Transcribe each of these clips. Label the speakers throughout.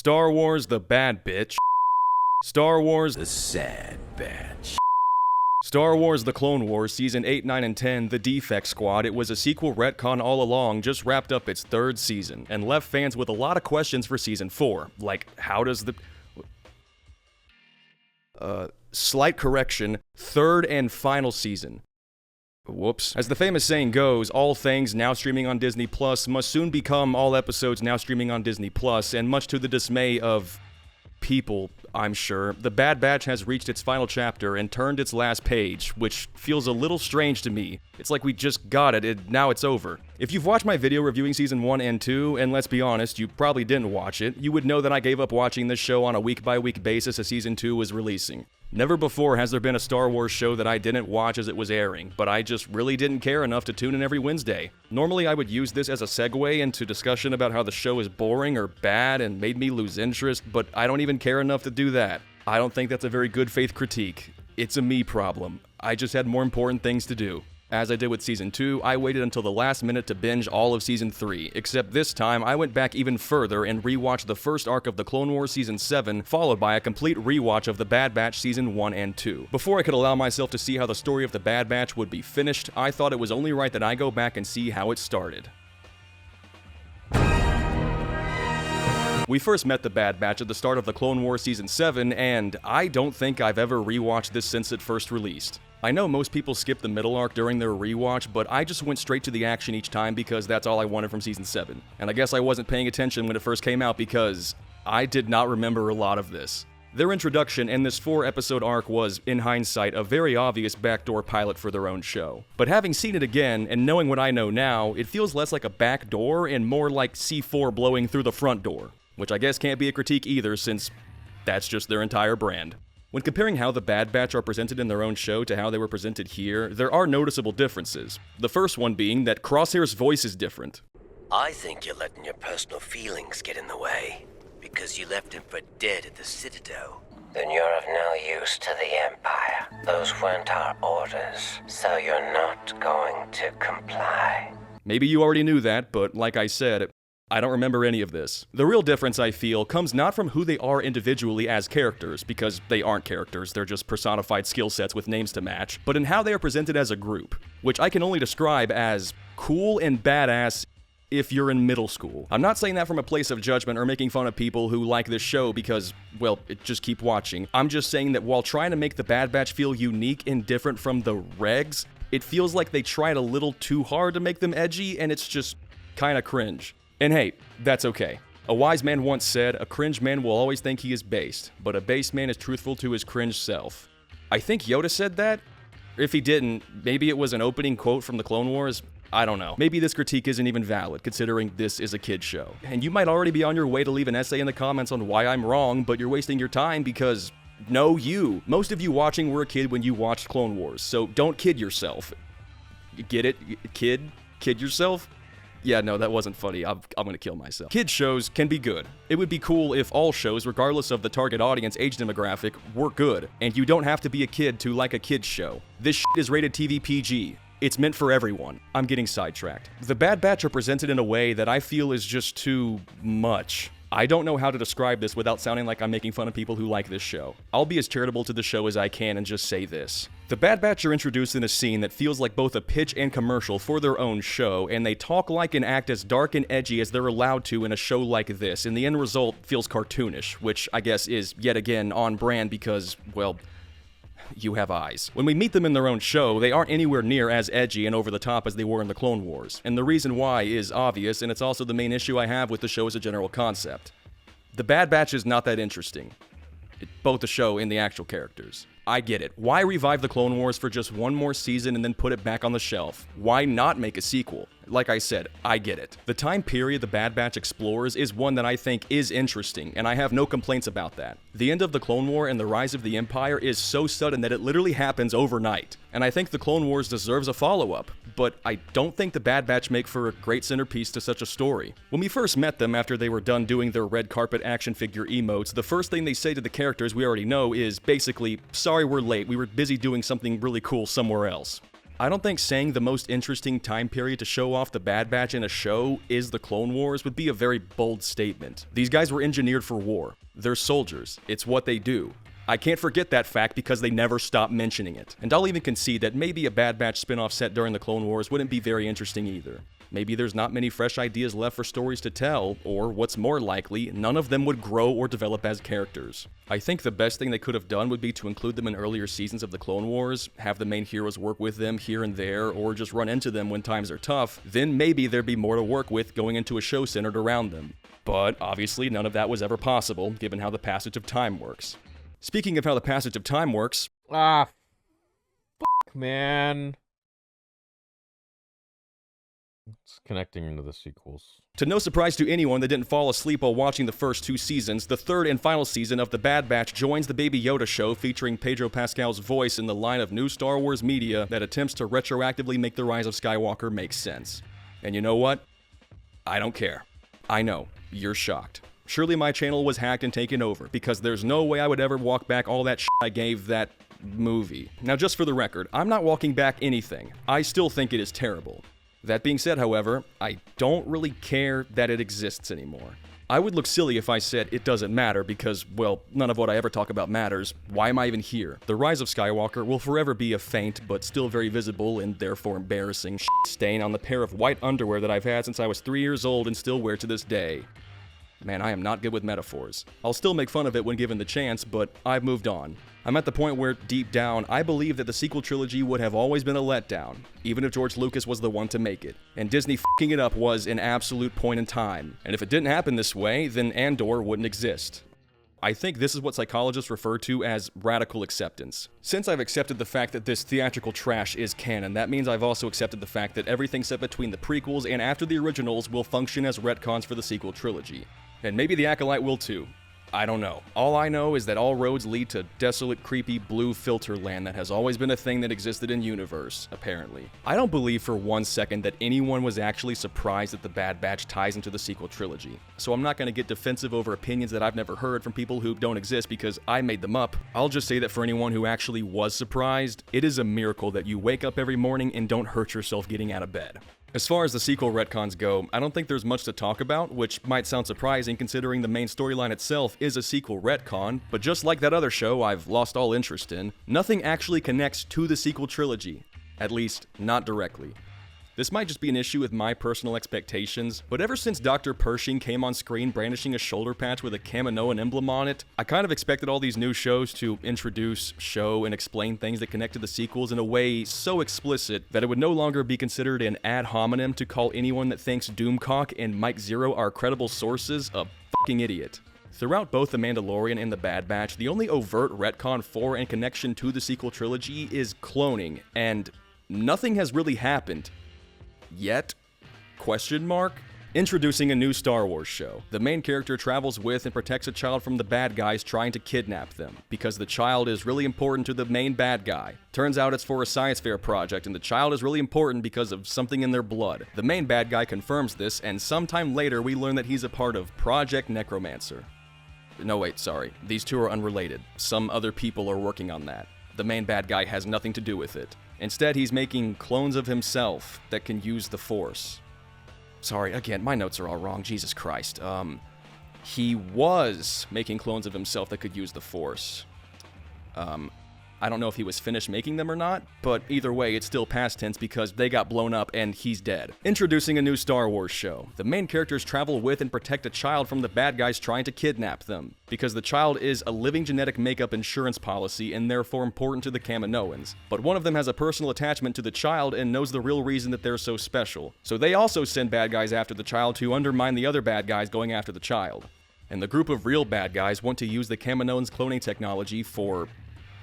Speaker 1: Star Wars The Bad Bitch. Star Wars The Sad Batch. Star Wars The Clone Wars Season 8, 9, and 10, The Defect Squad. It was a sequel retcon all along, just wrapped up its third season, and left fans with a lot of questions for Season 4. Like, how does the... Slight correction, third and final season. Whoops. As the famous saying goes, all things now streaming on Disney Plus must soon become all episodes now streaming on Disney Plus, and much to the dismay of people, I'm sure, The Bad Batch has reached its final chapter and turned its last page, which feels a little strange to me. It's like we just got it and now it's over. If you've watched my video reviewing Season 1 and 2, and let's be honest, you probably didn't watch it, you would know that I gave up watching this show on a week-by-week basis as Season 2 was releasing. Never before has there been a Star Wars show that I didn't watch as it was airing, but I just really didn't care enough to tune in every Wednesday. Normally I would use this as a segue into discussion about how the show is boring or bad and made me lose interest, but I don't even care enough to do that. I don't think that's a very good faith critique. It's a me problem. I just had more important things to do. As I did with Season 2, I waited until the last minute to binge all of Season 3, except this time I went back even further and rewatched the first arc of the Clone Wars Season 7, followed by a complete rewatch of The Bad Batch Season 1 and 2. Before I could allow myself to see how the story of The Bad Batch would be finished, I thought it was only right that I go back and see how it started. We first met the Bad Batch at the start of the Clone Wars Season 7, and I don't think I've ever rewatched this since it first released. I know most people skip the middle arc during their rewatch, but I just went straight to the action each time because that's all I wanted from Season 7. And I guess I wasn't paying attention when it first came out because I did not remember a lot of this. Their introduction in this 4-episode arc was, in hindsight, a very obvious backdoor pilot for their own show. But having seen it again, and knowing what I know now, it feels less like a backdoor and more like C4 blowing through the front door. Which I guess can't be a critique either, since that's just their entire brand. When comparing how the Bad Batch are presented in their own show to how they were presented here, there are noticeable differences. The first one being that Crosshair's voice is different.
Speaker 2: I think you're letting your personal feelings get in the way, because you left him for dead at the Citadel. Then you're of no use to the Empire. Those weren't our orders, so you're not going to comply.
Speaker 1: Maybe you already knew that, but like I said, I don't remember any of this. The real difference, I feel, comes not from who they are individually as characters, because they aren't characters, they're just personified skill sets with names to match, but in how they are presented as a group, which I can only describe as cool and badass if you're in middle school. I'm not saying that from a place of judgment or making fun of people who like this show because, well, just keep watching. I'm just saying that while trying to make the Bad Batch feel unique and different from the regs, it feels like they tried a little too hard to make them edgy, and it's just kinda cringe. And hey, that's okay. A wise man once said, a cringe man will always think he is based, but a based man is truthful to his cringe self. I think Yoda said that? If he didn't, maybe it was an opening quote from the Clone Wars? I don't know. Maybe this critique isn't even valid, considering this is a kid's show. And you might already be on your way to leave an essay in the comments on why I'm wrong, but you're wasting your time because, no, you. Most of you watching were a kid when you watched Clone Wars, so don't kid yourself. Get it? Kid? Kid yourself? Yeah, no, that wasn't funny. I'm gonna kill myself. Kids shows can be good. It would be cool if all shows, regardless of the target audience age demographic, were good. And you don't have to be a kid to like a kid's show. This shit is rated TV PG. It's meant for everyone. I'm getting sidetracked. The Bad Batch are presented in a way that I feel is just too much. I don't know how to describe this without sounding like I'm making fun of people who like this show. I'll be as charitable to the show as I can and just say this. The Bad Batch are introduced in a scene that feels like both a pitch and commercial for their own show, and they talk like and act as dark and edgy as they're allowed to in a show like this, and the end result feels cartoonish, which I guess is, yet again, on brand because, well, you have eyes. When we meet them in their own show, they aren't anywhere near as edgy and over the top as they were in the Clone Wars. And the reason why is obvious, and it's also the main issue I have with the show as a general concept. The Bad Batch is not that interesting. Both the show and the actual characters. I get it. Why revive the Clone Wars for just one more season and then put it back on the shelf? Why not make a sequel? Like I said, I get it. The time period the Bad Batch explores is one that I think is interesting, and I have no complaints about that. The end of the Clone War and the rise of the Empire is so sudden that it literally happens overnight, and I think the Clone Wars deserves a follow-up, but I don't think the Bad Batch make for a great centerpiece to such a story. When we first met them after they were done doing their red carpet action figure emotes, the first thing they say to the characters we already know is basically, sorry we're late, we were busy doing something really cool somewhere else. I don't think saying the most interesting time period to show off the Bad Batch in a show is the Clone Wars would be a very bold statement. These guys were engineered for war. They're soldiers. It's what they do. I can't forget that fact because they never stop mentioning it. And I'll even concede that maybe a Bad Batch spin-off set during the Clone Wars wouldn't be very interesting either. Maybe there's not many fresh ideas left for stories to tell, or what's more likely, none of them would grow or develop as characters. I think the best thing they could have done would be to include them in earlier seasons of the Clone Wars, have the main heroes work with them here and there, or just run into them when times are tough, then maybe there'd be more to work with going into a show centered around them. But obviously none of that was ever possible, given how the passage of time works. Speaking of how the passage of time works...
Speaker 3: Man. It's connecting into the sequels.
Speaker 1: To no surprise to anyone that didn't fall asleep while watching the first 2 seasons, the third and final season of The Bad Batch joins the Baby Yoda show featuring Pedro Pascal's voice in the line of new Star Wars media that attempts to retroactively make the rise of Skywalker make sense. And you know what? I don't care. I know, you're shocked. Surely my channel was hacked and taken over, because there's no way I would ever walk back all that shit I gave that movie. Now just for the record, I'm not walking back anything. I still think it is terrible. That being said, however, I don't really care that it exists anymore. I would look silly if I said it doesn't matter because, well, none of what I ever talk about matters. Why am I even here? The rise of Skywalker will forever be a faint, but still very visible and therefore embarrassing stain on the pair of white underwear that I've had since I was 3 years old and still wear to this day. Man, I am not good with metaphors. I'll still make fun of it when given the chance, but I've moved on. I'm at the point where, deep down, I believe that the sequel trilogy would have always been a letdown, even if George Lucas was the one to make it. And Disney f***ing it up was an absolute point in time. And if it didn't happen this way, then Andor wouldn't exist. I think this is what psychologists refer to as radical acceptance. Since I've accepted the fact that this theatrical trash is canon, that means I've also accepted the fact that everything set between the prequels and after the originals will function as retcons for the sequel trilogy. And maybe the Acolyte will too. I don't know. All I know is that all roads lead to desolate, creepy, blue filter land that has always been a thing that existed in universe, apparently. I don't believe for 1 second that anyone was actually surprised that the Bad Batch ties into the sequel trilogy. So I'm not going to get defensive over opinions that I've never heard from people who don't exist because I made them up. I'll just say that for anyone who actually was surprised, it is a miracle that you wake up every morning and don't hurt yourself getting out of bed. As far as the sequel retcons go, I don't think there's much to talk about, which might sound surprising considering the main storyline itself is a sequel retcon, but just like that other show I've lost all interest in, nothing actually connects to the sequel trilogy. At least, not directly. This might just be an issue with my personal expectations, but ever since Dr. Pershing came on screen brandishing a shoulder patch with a Kaminoan emblem on it, I kind of expected all these new shows to introduce, show, and explain things that connect to the sequels in a way so explicit that it would no longer be considered an ad hominem to call anyone that thinks Doomcock and Mike Zero are credible sources a fucking idiot. Throughout both The Mandalorian and The Bad Batch, the only overt retcon for and connection to the sequel trilogy is cloning, and nothing has really happened. Yet? Question mark? Introducing a new Star Wars show. The main character travels with and protects a child from the bad guys trying to kidnap them, because the child is really important to the main bad guy. Turns out it's for a science fair project, and the child is really important because of something in their blood. The main bad guy confirms this, and sometime later we learn that he's a part of Project Necromancer. No wait, sorry. These two are unrelated. Some other people are working on that. The main bad guy has nothing to do with it. Instead, he's making clones of himself that can use the Force. Sorry, again, my notes are all wrong, Jesus Christ. He was making clones of himself that could use the Force. I don't know if he was finished making them or not, but either way, it's still past tense because they got blown up and he's dead. Introducing a new Star Wars show. The main characters travel with and protect a child from the bad guys trying to kidnap them, because the child is a living genetic makeup insurance policy and therefore important to the Kaminoans. But one of them has a personal attachment to the child and knows the real reason that they're so special. So they also send bad guys after the child to undermine the other bad guys going after the child. And the group of real bad guys want to use the Kaminoans' cloning technology for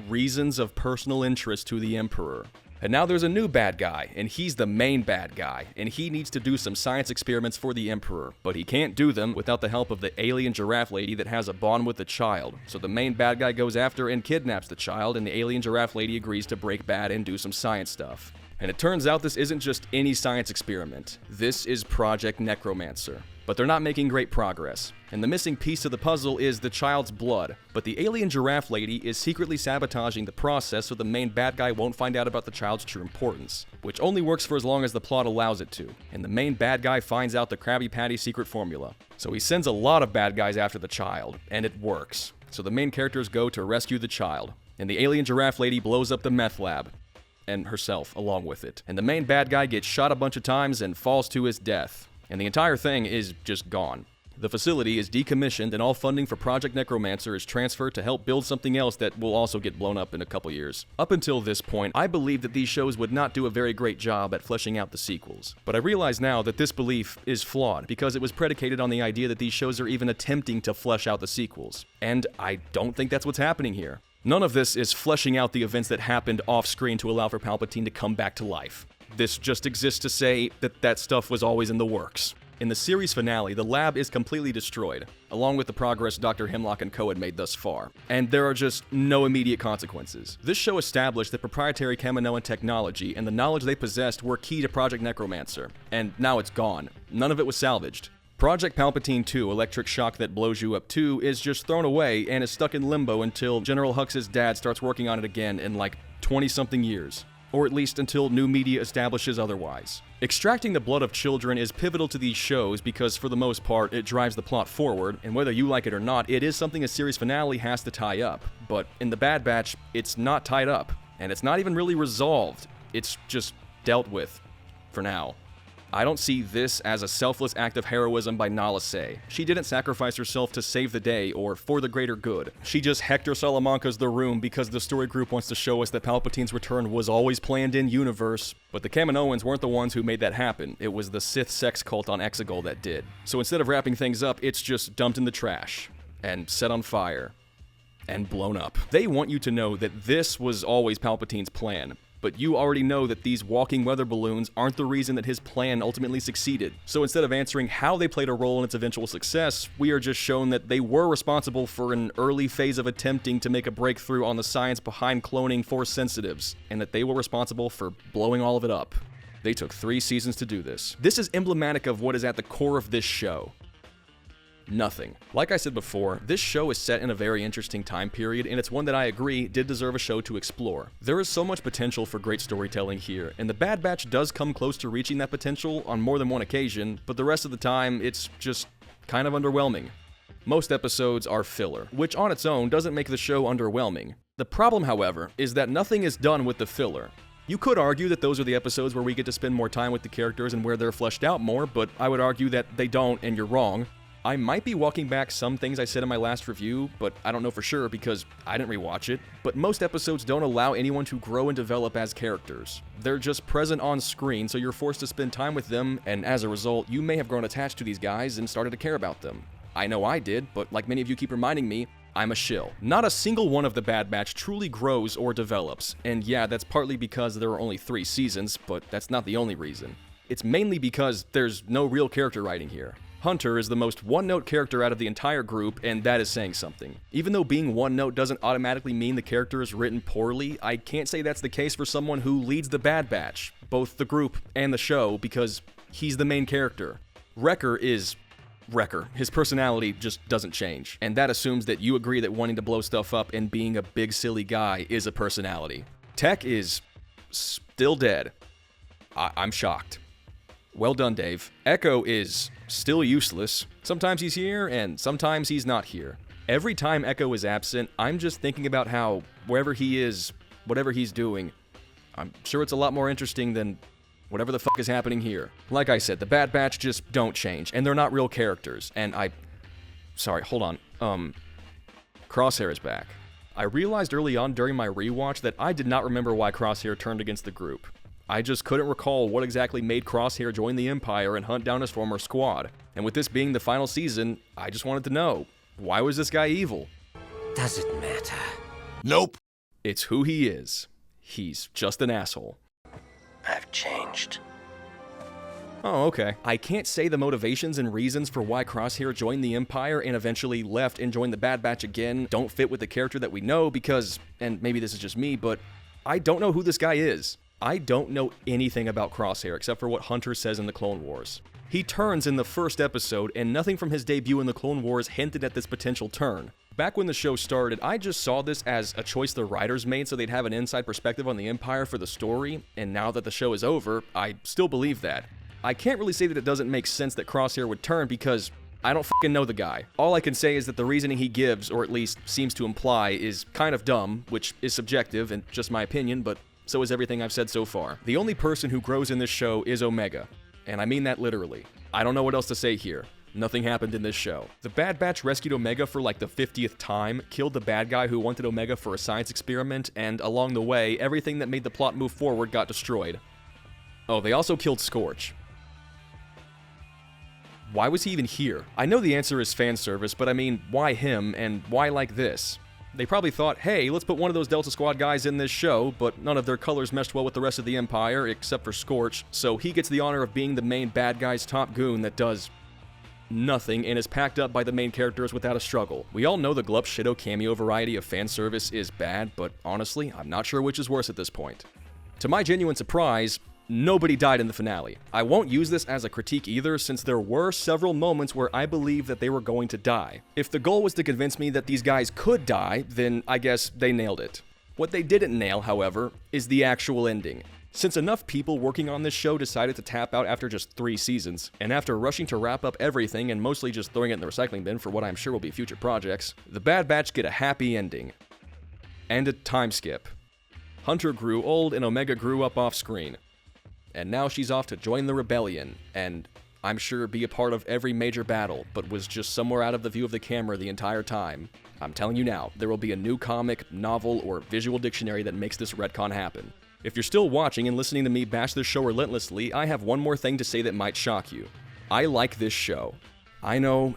Speaker 1: reasons of personal interest to the Emperor. And now there's a new bad guy, and he's the main bad guy, and he needs to do some science experiments for the Emperor, but he can't do them without the help of the alien giraffe lady that has a bond with the child. So the main bad guy goes after and kidnaps the child, and the alien giraffe lady agrees to break bad and do some science stuff. And it turns out this isn't just any science experiment. This is Project Necromancer. but they're not making great progress. And the missing piece of the puzzle is the child's blood, but the alien giraffe lady is secretly sabotaging the process so the main bad guy won't find out about the child's true importance, which only works for as long as the plot allows it to, and the main bad guy finds out the Krabby Patty secret formula. So he sends a lot of bad guys after the child, and it works. So the main characters go to rescue the child, and the alien giraffe lady blows up the meth lab, and herself along with it. And the main bad guy gets shot a bunch of times and falls to his death, and the entire thing is just gone. The facility is decommissioned and all funding for Project Necromancer is transferred to help build something else that will also get blown up in a couple years. Up until this point, I believed that these shows would not do a very great job at fleshing out the sequels. But I realize now that this belief is flawed because it was predicated on the idea that these shows are even attempting to flesh out the sequels. And I don't think that's what's happening here. None of this is fleshing out the events that happened off-screen to allow for Palpatine to come back to life. This just exists to say that that stuff was always in the works. In the series finale, the lab is completely destroyed, along with the progress Dr. Hemlock and co. had made thus far, and there are just no immediate consequences. This show established that proprietary Kaminoan technology and the knowledge they possessed were key to Project Necromancer, and now it's gone. None of it was salvaged. Project Palpatine 2, Electric Shock That Blows You Up 2, is just thrown away and is stuck in limbo until General Hux's dad starts working on it again in like 20-something years. Or at least until new media establishes otherwise. Extracting the blood of children is pivotal to these shows because for the most part it drives the plot forward, and whether you like it or not, it is something a series finale has to tie up. But in The Bad Batch, it's not tied up, and it's not even really resolved. It's just dealt with, for now. I don't see this as a selfless act of heroism by Nala Se. She didn't sacrifice herself to save the day or for the greater good. She just Hector Salamanca's the room because the story group wants to show us that Palpatine's return was always planned in universe. But the Kaminoans weren't the ones who made that happen. It was the Sith sex cult on Exegol that did. So instead of wrapping things up, it's just dumped in the trash and set on fire and blown up. They want you to know that this was always Palpatine's plan. But you already know that these walking weather balloons aren't the reason that his plan ultimately succeeded. So instead of answering how they played a role in its eventual success, we are just shown that they were responsible for an early phase of attempting to make a breakthrough on the science behind cloning Force sensitives, and that they were responsible for blowing all of it up. They took 3 seasons to do this. This is emblematic of what is at the core of this show. Nothing. Like I said before, this show is set in a very interesting time period, and it's one that I agree did deserve a show to explore. There is so much potential for great storytelling here, and The Bad Batch does come close to reaching that potential on more than one occasion, but the rest of the time, it's just kind of underwhelming. Most episodes are filler, which on its own doesn't make the show underwhelming. The problem, however, is that nothing is done with the filler. You could argue that those are the episodes where we get to spend more time with the characters and where they're fleshed out more, but I would argue that they don't, and you're wrong. I might be walking back some things I said in my last review, but I don't know for sure because I didn't rewatch it. But most episodes don't allow anyone to grow and develop as characters. They're just present on screen, so you're forced to spend time with them, and as a result, you may have grown attached to these guys and started to care about them. I know I did, but like many of you keep reminding me, I'm a shill. Not a single one of the Bad Batch truly grows or develops, and yeah, that's partly because there are only 3 seasons, but that's not the only reason. It's mainly because there's no real character writing here. Hunter is the most one-note character out of the entire group, and that is saying something. Even though being one-note doesn't automatically mean the character is written poorly, I can't say that's the case for someone who leads the Bad Batch, both the group and the show, because he's the main character. Wrecker is Wrecker. His personality just doesn't change, and that assumes that you agree that wanting to blow stuff up and being a big silly guy is a personality. Tech is still dead. I'm shocked. Well done, Dave. Echo is still useless. Sometimes he's here, and sometimes he's not here. Every time Echo is absent, I'm just thinking about how, wherever he is, whatever he's doing, I'm sure it's a lot more interesting than whatever the fuck is happening here. Like I said, the Bad Batch just don't change, and they're not real characters, and Sorry, hold on. Crosshair is back. I realized early on during my rewatch that I did not remember why Crosshair turned against the group. I just couldn't recall what exactly made Crosshair join the Empire and hunt down his former squad. And with this being the final season, I just wanted to know, why was this guy evil?
Speaker 2: Does it matter?
Speaker 4: Nope.
Speaker 1: It's who he is. He's just an asshole.
Speaker 2: I've changed.
Speaker 1: Oh, okay. I can't say the motivations and reasons for why Crosshair joined the Empire and eventually left and joined the Bad Batch again don't fit with the character that we know because, and maybe this is just me, but I don't know who this guy is. I don't know anything about Crosshair except for what Hunter says in the Clone Wars. He turns in the first episode, and nothing from his debut in the Clone Wars hinted at this potential turn. Back when the show started, I just saw this as a choice the writers made so they'd have an inside perspective on the Empire for the story, and now that the show is over, I still believe that. I can't really say that it doesn't make sense that Crosshair would turn because I don't fucking know the guy. All I can say is that the reasoning he gives, or at least seems to imply, is kind of dumb, which is subjective and just my opinion, but so is everything I've said so far. The only person who grows in this show is Omega, and I mean that literally. I don't know what else to say here. Nothing happened in this show. The Bad Batch rescued Omega for like the 50th time, killed the bad guy who wanted Omega for a science experiment, and along the way, everything that made the plot move forward got destroyed. Oh, they also killed Scorch. Why was he even here? I know the answer is fan service, but I mean, why him, and why like this? They probably thought, hey, let's put one of those Delta Squad guys in this show, but none of their colors meshed well with the rest of the Empire, except for Scorch, so he gets the honor of being the main bad guy's top goon that does nothing and is packed up by the main characters without a struggle. We all know the Glup Shido cameo variety of fan service is bad, but honestly, I'm not sure which is worse at this point. To my genuine surprise, nobody died in the finale. I won't use this as a critique either, since there were several moments where I believed that they were going to die. If the goal was to convince me that these guys could die, then I guess they nailed it. What they didn't nail, however, is the actual ending. Since enough people working on this show decided to tap out after just 3 seasons, and after rushing to wrap up everything and mostly just throwing it in the recycling bin for what I'm sure will be future projects, the Bad Batch get a happy ending. And a time skip. Hunter grew old and Omega grew up off screen. And now she's off to join the rebellion, and I'm sure be a part of every major battle, but was just somewhere out of the view of the camera the entire time. I'm telling you now, there will be a new comic, novel, or visual dictionary that makes this retcon happen. If you're still watching and listening to me bash this show relentlessly, I have one more thing to say that might shock you. I like this show. I know,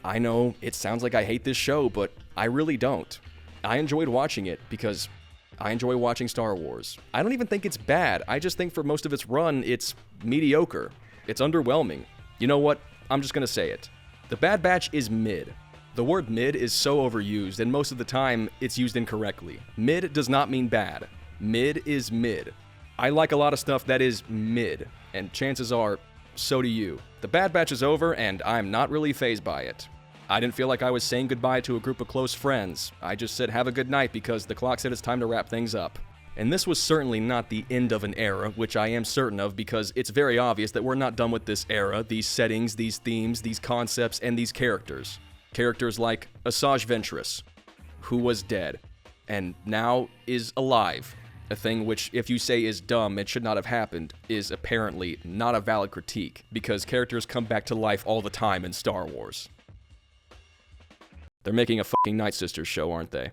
Speaker 1: it sounds like I hate this show, but I really don't. I enjoyed watching it because I enjoy watching Star Wars. I don't even think it's bad, I just think for most of its run, it's mediocre. It's underwhelming. You know what? I'm just gonna say it. The Bad Batch is mid. The word mid is so overused, and most of the time, it's used incorrectly. Mid does not mean bad. Mid is mid. I like a lot of stuff that is mid, and chances are, so do you. The Bad Batch is over, and I'm not really fazed by it. I didn't feel like I was saying goodbye to a group of close friends. I just said have a good night because the clock said it's time to wrap things up. And this was certainly not the end of an era, which I am certain of because it's very obvious that we're not done with this era, these settings, these themes, these concepts, and these characters. Characters like Asajj Ventress, who was dead, and now is alive. A thing which, if you say is dumb, it should not have happened, is apparently not a valid critique, because characters come back to life all the time in Star Wars. They're making a fucking Night Sisters show, aren't they?